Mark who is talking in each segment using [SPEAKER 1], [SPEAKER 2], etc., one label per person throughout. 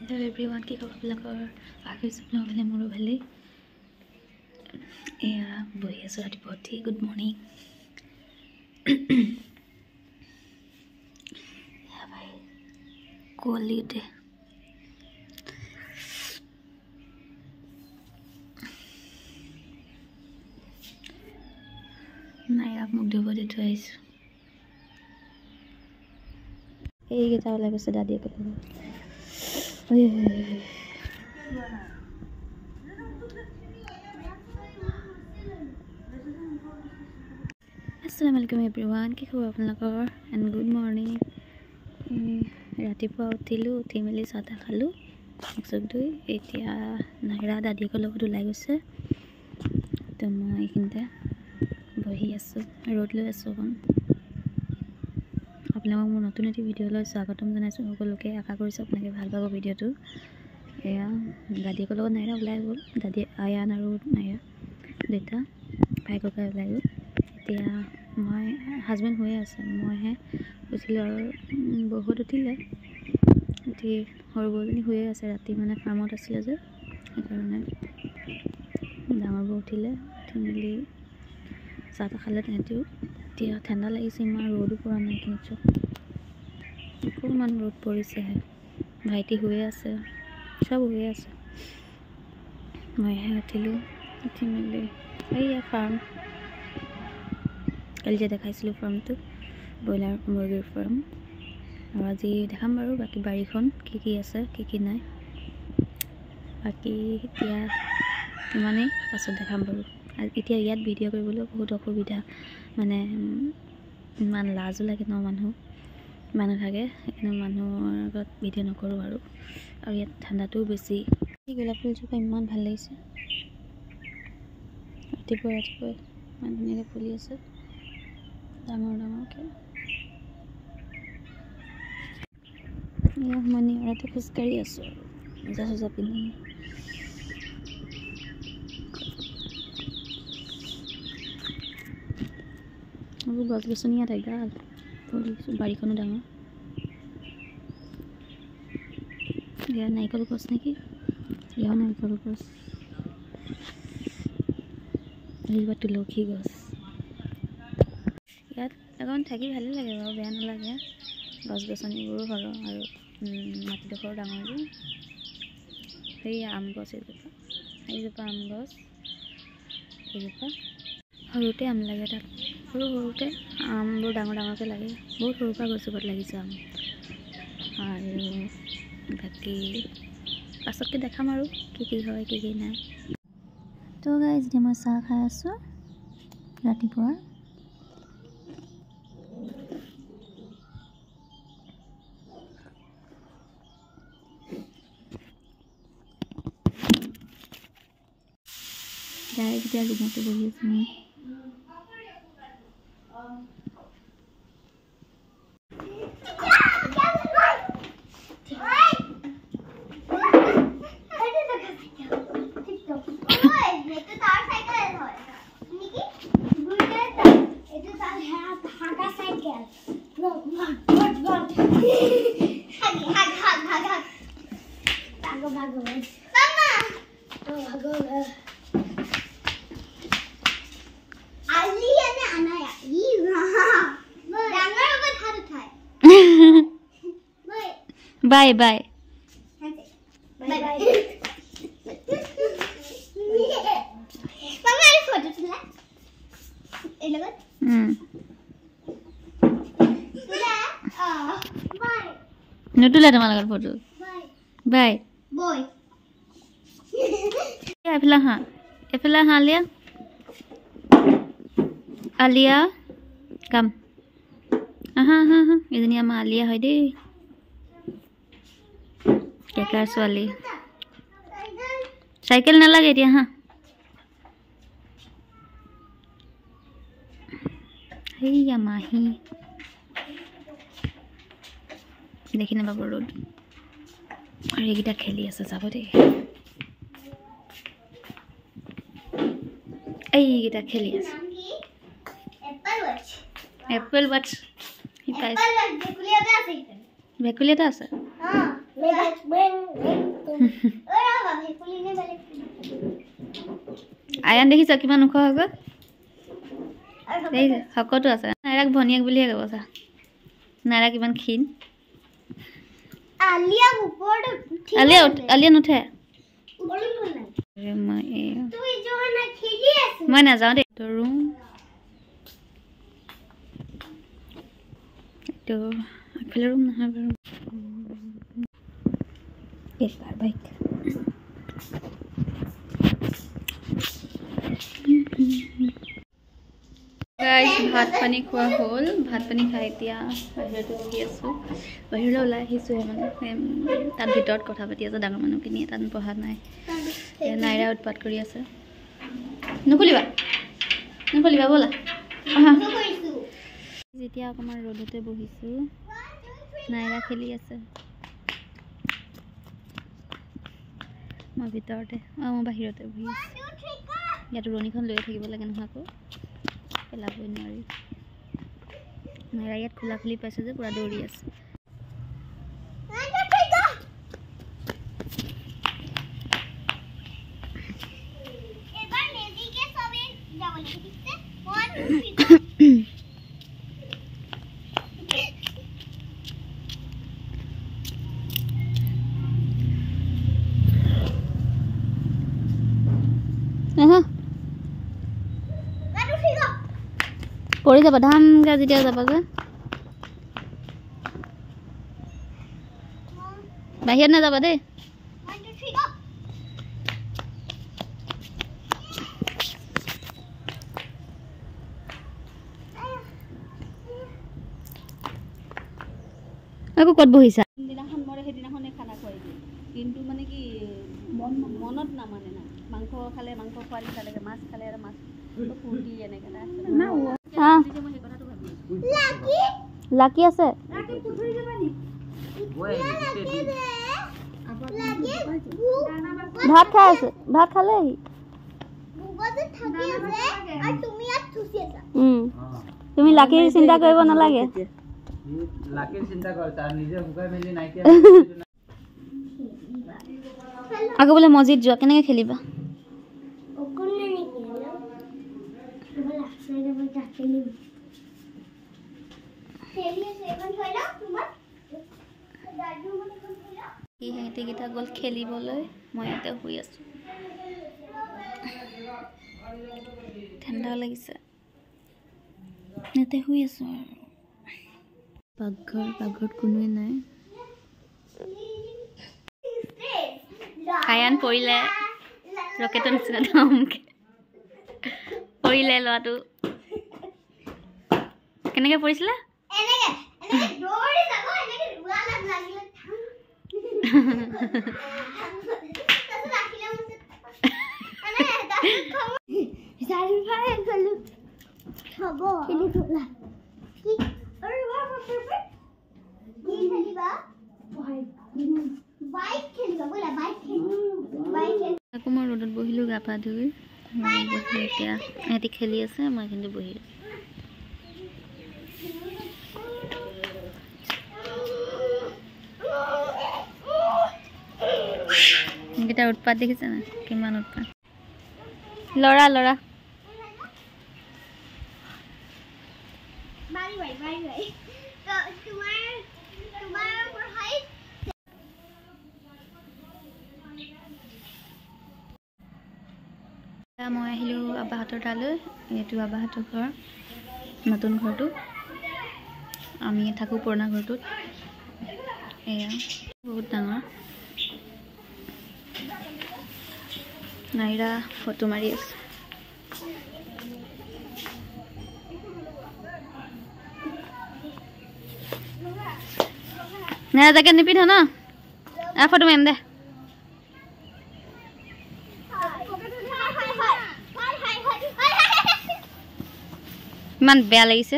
[SPEAKER 1] Hello everyone, কি খবৰ আপোনালোকৰ? আশা কৰিছোঁ ভালে মোৰো ভালেই। এয়া বহি আছোঁ ৰাতিপুৱা উঠি। Good morning. ভাই কুঁৱলী উঠে। নাই মোক ধুব দি থৈ আহিছোঁ। এইকেইটা ওলাই গৈছে দাদীয়ে ক'লে। আসসালামু আলাইকুম এভৰিৱান, কি খবৰ আপোনালোকৰ? And good morning. ৰাতিপুৱা উঠিলোঁ, উঠি মেলি চাহ তাহ খালোঁ, মুখ চুখ ধুই এতিয়া নাইৰা দাদীয়েকৰ লগত ওলাই গৈছে। তো মই এইখিনিতে বহি আছোঁ, ৰ'দ লৈ আছোঁ অকণ। আপোনালোকক মোৰ নতুন এটি ভিডিঅ'লৈ স্বাগতম জনাইছোঁ সকলোকে। আশা কৰিছোঁ আপোনালোকে ভাল পাব ভিডিঅ'টো। এয়া দাদীয়েকৰ লগত নাইৰা ওলাই গ'ল, দাদী আয়ান আৰু নাইৰা দুটা ভাই ককাই ওলাই গ'ল। এতিয়া মই হাজবেণ্ড হৈয়ে আছে, মইহে উঠিলোঁ আৰু বহুত উঠিলে। উঠি সৰু বৌজনী শুয়ে আছে, ৰাতি মানে ফাৰ্মত আছিলে যে সেইকাৰণে। ডাঙৰ বৌ উঠিলে, উঠি মেলি চাহ তাহ খালে তেহেঁতিও। এতিয়া ঠাণ্ডা লাগিছে, ইমান ৰ'দো পৰা নাই এইখিনিত চব অকণমান ৰ'দ পৰিছেহে। ভাইটি শুয়ে আছে, চব শুয়ে আছে। মইহে উঠিলোঁ, উঠি মেলি এইয়া ফাৰ্ম কালি যে দেখাইছিলোঁ ফাৰ্মটো, ব্ৰইলাৰ মুৰ্গীৰ ফাৰ্ম। আৰু আজি দেখাম বাৰু বাকী বাৰীখন কি আছে কি নাই। বাকী এতিয়া ইমানেই, পাছত দেখাম বাৰু। এতিয়া ইয়াত ভিডিঅ' কৰিবলৈ বহুত অসুবিধা, মানে ইমান লাজো লাগে ন, মানুহ থাকে, সেইকাৰণে মানুহৰ আগত ভিডিঅ' নকৰোঁ আৰু ইয়াত ঠাণ্ডাটোও বেছি। এই গোলাপ ফুলজোপা ইমান ভাল লাগিছে, ৰাতিপুৱাই ইমান ধুনীয়াকৈ ফুলি আছে, ডাঙৰ ডাঙৰকৈ। এয়া মই নিয়ৰতে খোজকাঢ়ি আছোঁ আৰু মোজা চোজা পিন্ধি। এইবোৰ গছ গছনি ইয়াত এগাল, বাৰীখনো ডাঙৰ। এয়া নাৰিকল গছ নেকি, এয়াও নাৰিকল গছ, এইজোপা তুলসী গছ। ইয়াত অকণ থাকি ভালেই লাগে বাৰু, বেয়া নালাগে। গছ গছনিবোৰো সৰহ আৰু মাটিডোখৰ ডাঙৰ যে। সেয়া আম গছ এইজোপা আম গছ, এইজোপা সৰুতে আম লাগে তাত, সৰুতে আমবোৰ ডাঙৰ ডাঙৰকৈ লাগে। বহুত সৰুৰ পৰা গছজোপাত লাগিছে আম। আৰু বাকী পাছতকৈ দেখাম আৰু কি হয় কি নাই। তো গাইজ এতিয়া মই চাহ খাই আছোঁ ৰাতিপুৱা। ডাইৰেক্ট এতিয়া ৰুমতে বহি আছোঁ মই। Bye bye. Bye bye. Mama, ini foto tu lah. Ini kan? Sudah. Bye. Nutulah teman lagar foto. Bye. Bye. Boy. Ya, Efilah ha Alia. Alia, come. Aha. Ini ama Alia hai deh. কেকাৰ ছোৱালী cycle নালাগে এতিয়া। সেইয়া মাহী দেখি নাপাব ৰ'দ। আৰু এইকেইটা খেলি আছে, যাব দেই। এইকেইটা খেলি আছে এপল ৱাচ। ভেকুলী এটা আছে। আয়ান দেখিছ কিমান ওখ হৈ গ'ল এই শকতো আছে নাইৰাক ভনীয়েক বুলিয়ে ক'ব চা নাইৰা কিমান ক্ষীণ আলিয়া নুঠে মই নাযাওঁ দেই ৰুম এইটো আগফালে ৰুম নহয় বাৰু বাইক ভাত পানী খোৱা হ'ল ভাত পানী খাই এতিয়া বাহিৰতে বহি আছোঁ বাহিৰলৈ ওলাই আহিছোঁহে মানে তাত ভিতৰত কথা পাতি আছে ডাঙৰ মানুহখিনিয়ে তাত পঢ়া নাই নাইৰা উৎপাত কৰি আছে নুখুলিবা ব'লা যেতিয়া অকণমান ৰ'দতে বহিছোঁ নাইৰা খেলি আছে মই ভিতৰতে মই বাহিৰতে বহি আছোঁ ইয়াত ৰণীখন লৈ থাকিব লাগে নহয় আকৌ পেলাবই নোৱাৰি নাইৰা ইয়াত খোলা খুলি পাইছে যে পুৰা দৌৰি আছে পৰি যাবা ধামকৈ যেতিয়া যাবা যে বাহিৰত নাযাবা দেই আকৌ ক'ত বহিছা
[SPEAKER 2] দিনাখন মৰে সেইদিনাখনে খানা খুৱাই দিয়ে কিন্তু মানে কি মনত নামানে না মাংস খালে মাংস খোৱাৰ নিচিনা লাগে মাছ খালে আৰু মাছ ফূৰ্তি এনেকৈ
[SPEAKER 1] লাকি আছে ভাত খাই আছে ভাত খালেহি তুমি লাকিৰ চিন্তা কৰিব নালাগে আকৌ বোলে মছজিদ যোৱা কেনেকৈ খেলিবা সিহঁতিকেইটা গ'ল খেলিবলৈ মই ইয়াতে শুই আছোঁ ঠাণ্ডাও লাগিছে ইয়াতে শুই আছোঁ আৰু পাকঘৰত কোনোৱে নাই আয়ান পৰিলে ৰকেটৰ নিচিনা ধমকৈ পৰিলে ল'ৰাটো কেনেকৈ পৰিছিলে আকৌ মই ৰ'দত বহিলোঁ গা পা ধুই বহি এতিয়া সিহঁতি খেলি আছে মই কিন্তু বহি এইকেইটাৰ উৎপাত দেখিছে না কিমান উৎপাত ল'ৰা মই আহিলোঁ আবাহঁতৰ তালৈ এইটো আবাহঁতৰ ঘৰ নতুন ঘৰটো আমি থাকোঁ পুৰণা ঘৰটোত এয়া বহুত ডাঙৰ নাইৰা ফটো মাৰি আছে নাইৰা জেকেট নিপিন্ধ ন ফটো মাৰিম দে ইমান বেয়া লাগিছে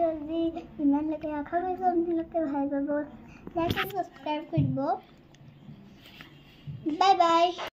[SPEAKER 3] আজি ইমানলৈকে আশা কৰিছোঁ আপোনালোকে ভাল পাব লাইক আৰু ছাবস্ক্ৰাইব কৰিব বাই বাই